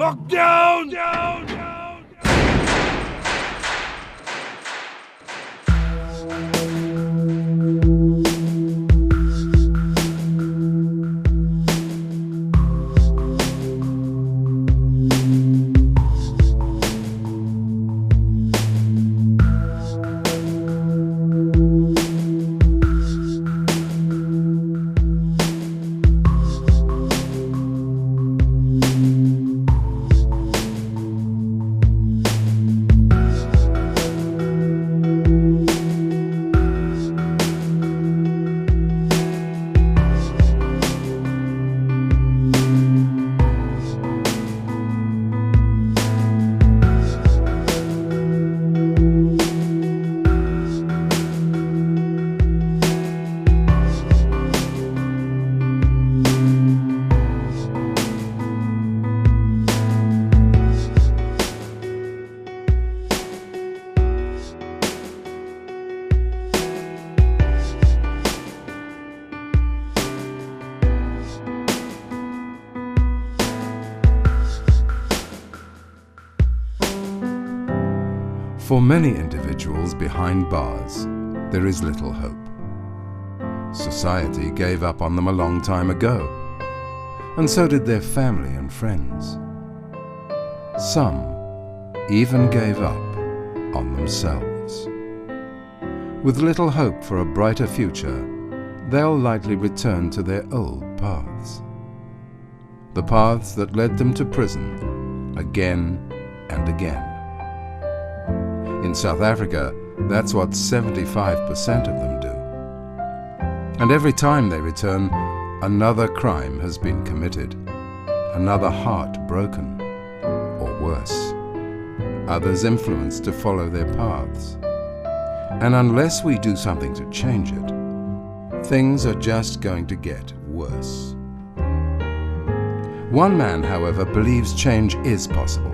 Lockdown! For many individuals behind bars, there is little hope. Society gave up on them a long time ago, and so did their family and friends. Some even gave up on themselves. With little hope for a brighter future, they'll likely return to their old paths. The paths that led them to prison again and again. In South Africa, that's what 75% of them do. And every time they return, another crime has been committed, another heart broken, or worse, others influenced to follow their paths. And unless we do something to change it, things are just going to get worse. One man, however, believes change is possible,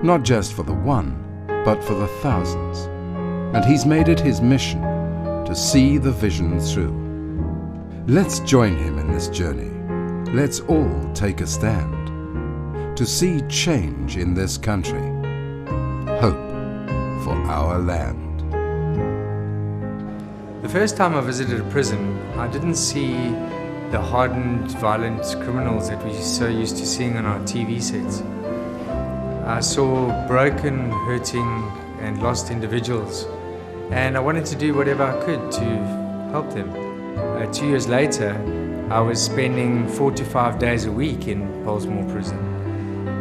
not just for the one, but for the thousands, and he's made it his mission to see the vision through. Let's join him in this journey. Let's all take a stand to see change in this country, hope for our land. The first time I visited a prison, I didn't see the hardened, violent criminals that we're so used to seeing on our TV sets. I saw broken, hurting, and lost individuals, and I wanted to do whatever I could to help them. 2 years later, I was spending 4 to 5 days a week in Pollsmoor prison,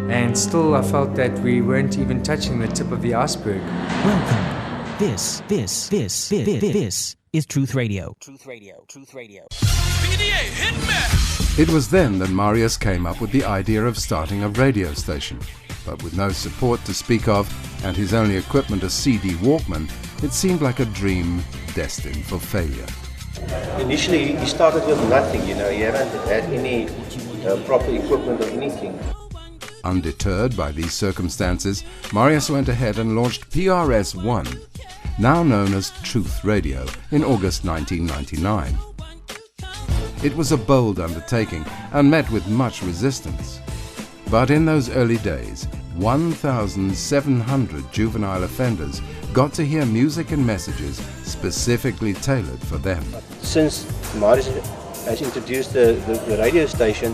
and still I felt that we weren't even touching the tip of the iceberg. Welcome. This is Truth Radio. Truth Radio. PDA, hit me! It was then that Marius came up with the idea of starting a radio station. But with no support to speak of and his only equipment a CD-walkman, it seemed like a dream destined for failure. Initially, he started with nothing, he hadn't had any proper equipment or anything. Undeterred by these circumstances, Marius went ahead and launched PRS-1, now known as Truth Radio, in August 1999. It was a bold undertaking and met with much resistance. But in those early days, 1,700 juvenile offenders got to hear music and messages specifically tailored for them. Since Marius has introduced the radio station,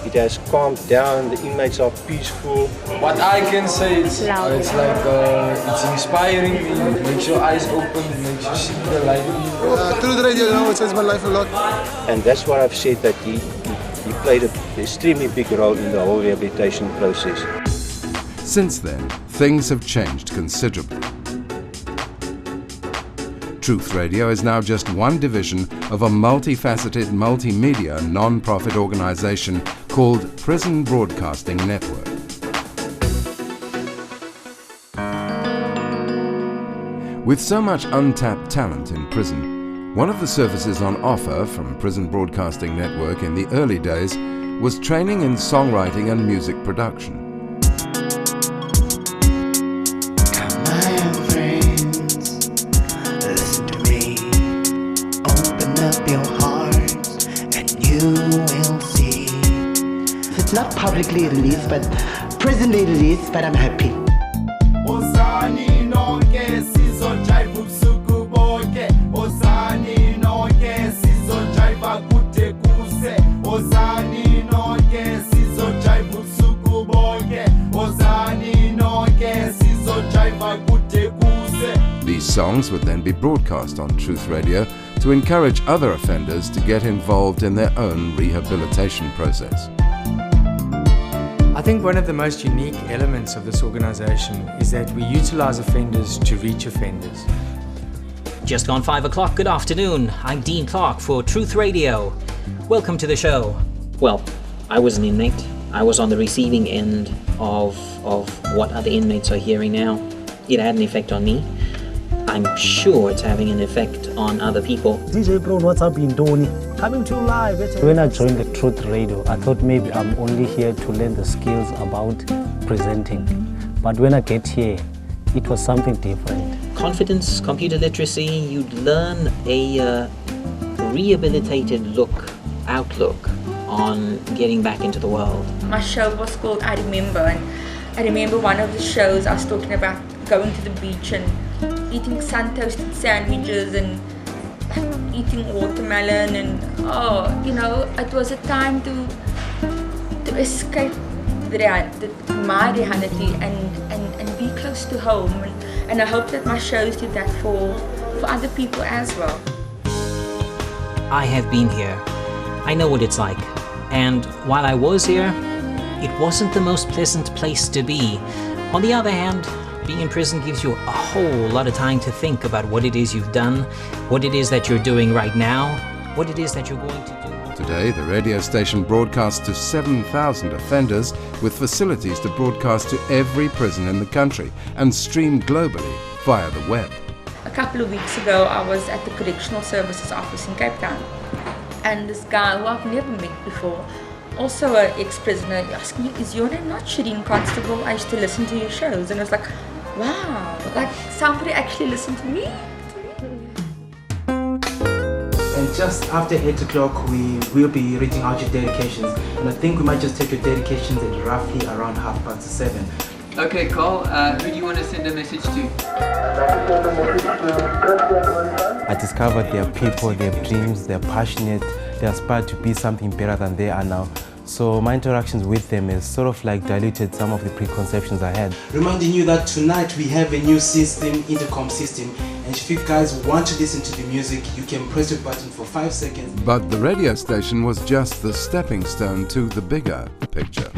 it has calmed down, the inmates are peaceful. What I can say is it's inspiring me, it makes your eyes open, it makes you see the light. Through the radio, it changed my life a lot. And that's what I've said, that he played an extremely big role in the whole rehabilitation process. Since then, things have changed considerably. Truth Radio is now just one division of a multifaceted multimedia non-profit organization called Prison Broadcasting Network. With so much untapped talent in prison, one of the services on offer from Prison Broadcasting Network in the early days was training in songwriting and music production. It's not publicly released, but presently released, but I'm happy. These songs would then be broadcast on Truth Radio to encourage other offenders to get involved in their own rehabilitation process. I think one of the most unique elements of this organization is that we utilize offenders to reach offenders. Just gone 5 o'clock. Good afternoon. I'm Dean Clark for Truth Radio. Welcome to the show. Well, I was an inmate. I was on the receiving end of what other inmates are hearing now. It had an effect on me. I'm sure it's having an effect on other people. DJ Brown, what's up in Tony? Coming to you live. When I joined the Truth Radio, I thought maybe I'm only here to learn the skills about presenting. But when I get here, it was something different. Confidence, computer literacy, you'd learn a rehabilitated outlook on getting back into the world. My show was called I Remember, and I remember one of the shows I was talking about going to the beach and eating sun-toasted sandwiches and eating watermelon, and it was a time to escape my reality and be close to home, and I hope that my shows do that for other people as well. I have been here. I know what it's like. And while I was here, it wasn't the most pleasant place to be. On the other hand, being in prison gives you a whole lot of time to think about what it is you've done, what it is that you're doing right now, what it is that you're going to do. Today, the radio station broadcasts to 7,000 offenders with facilities to broadcast to every prison in the country and stream globally via the web. A couple of weeks ago, I was at the Correctional Services office in Cape Town, and this guy who I've never met before, also an ex-prisoner, asked me, "Is your name not Shireen Constable? I used to listen to your shows." And I was like, wow, like somebody actually listened to me. And just after 8 o'clock, we will be reading out your dedications. And I think we might just take your dedications at roughly around 7:30. Okay, Carl, who do you want to send a message to? I discovered there are people, they have dreams, they're passionate, they aspire to be something better than they are now. So my interactions with them has sort of like diluted some of the preconceptions I had. Reminding you that tonight we have a new system, intercom system, and if you guys want to listen to the music, you can press the button for 5 seconds. But the radio station was just the stepping stone to the bigger picture.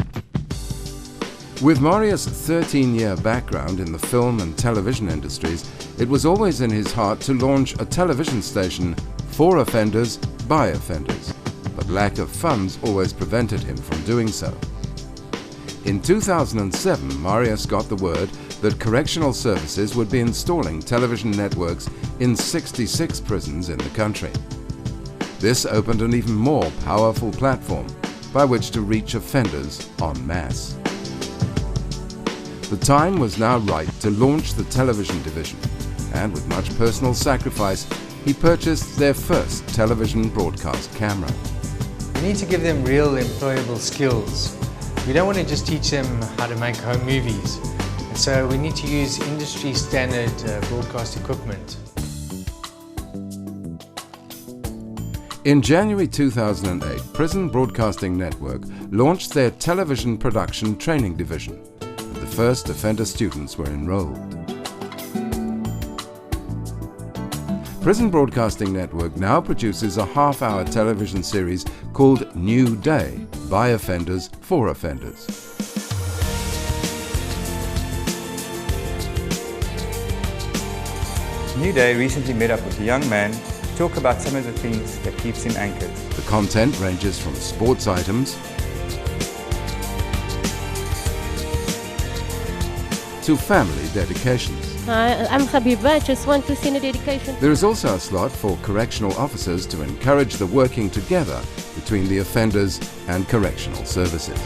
With Marius' 13-year background in the film and television industries, it was always in his heart to launch a television station for offenders by offenders. But lack of funds always prevented him from doing so. In 2007, Marius got the word that correctional services would be installing television networks in 66 prisons in the country. This opened an even more powerful platform by which to reach offenders en masse. The time was now right to launch the television division, and with much personal sacrifice, he purchased their first television broadcast camera. We need to give them real employable skills. We don't want to just teach them how to make home movies. And so we need to use industry standard broadcast equipment. In January 2008, Prison Broadcasting Network launched their television production training division. The first offender students were enrolled. Prison Broadcasting Network now produces a half-hour television series called New Day, by offenders for offenders. New Day recently met up with a young man to talk about some of the things that keeps him anchored. The content ranges from sports items to family dedications. Hi, I'm Habiba. I just want to send a dedication. There is also a slot for correctional officers to encourage the working together between the offenders and correctional services.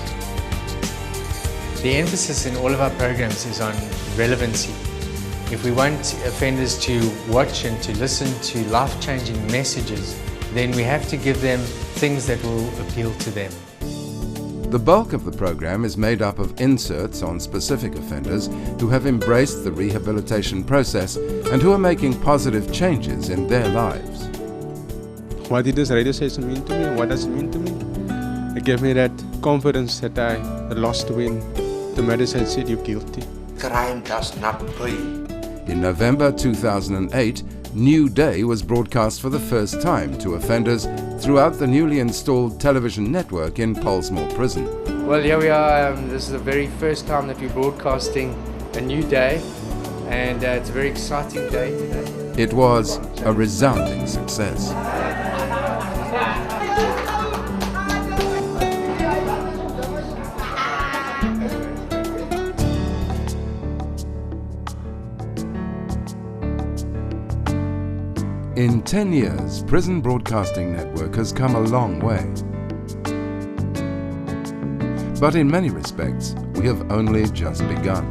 The emphasis in all of our programs is on relevancy. If we want offenders to watch and to listen to life-changing messages, then we have to give them things that will appeal to them. The bulk of the program is made up of inserts on specific offenders who have embraced the rehabilitation process and who are making positive changes in their lives. What did this radio station mean to me? What does it mean to me? It gave me that confidence that I lost when the medicine said you're guilty. Crime does not pay. In November 2008, New Day was broadcast for the first time to offenders throughout the newly installed television network in Pollsmoor prison. Well, here we are. This is the very first time that we're broadcasting a new day, and it's a very exciting day today. It was a resounding success. In 10 years, Prison Broadcasting Network has come a long way. But in many respects, we have only just begun.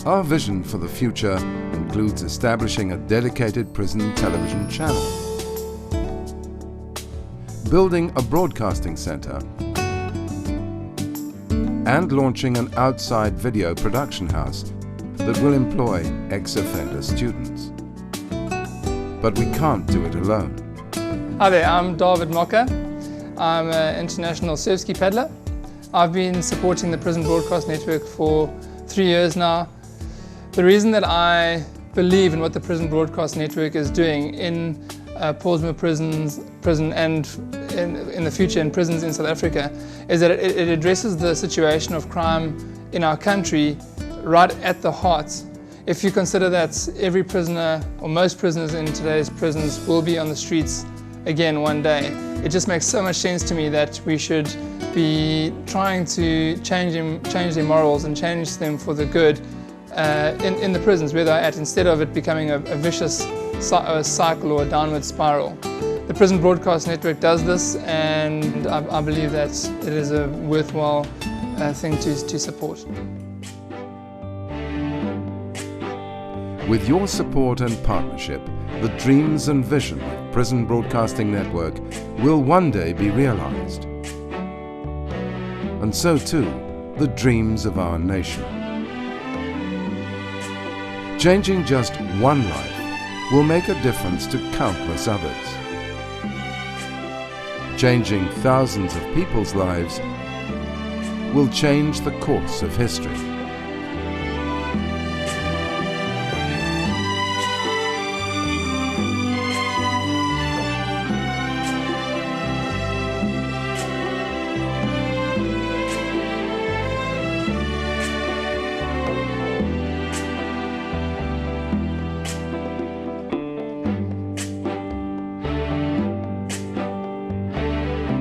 Our vision for the future includes establishing a dedicated prison television channel, building a broadcasting center, and launching an outside video production house that will employ ex-offender students. But we can't do it alone. Hi there, I'm David Mocker. I'm an international surf ski paddler. I've been supporting the Prison Broadcast Network for 3 years now. The reason that I believe in what the Prison Broadcast Network is doing in Pollsmoor prison and in the future in prisons in South Africa is that it addresses the situation of crime in our country right at the heart. If you consider that every prisoner, or most prisoners in today's prisons, will be on the streets again one day, it just makes so much sense to me that we should be trying to change their morals and change them for the good in the prisons where they're at, instead of it becoming a vicious cycle or a downward spiral. The Prison Broadcast Network does this, and I believe that it is a worthwhile thing to support. With your support and partnership, the dreams and vision of Prison Broadcasting Network will one day be realized. And so too, the dreams of our nation. Changing just one life will make a difference to countless others. Changing thousands of people's lives will change the course of history.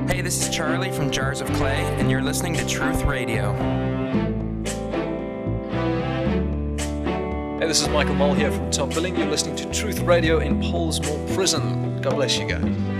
Hey, this is Charlie from Jars of Clay, and you're listening to Truth Radio. Hey, this is Michael Mull here from Top Billing. You're listening to Truth Radio in Pollsmoor Prison. God bless you guys.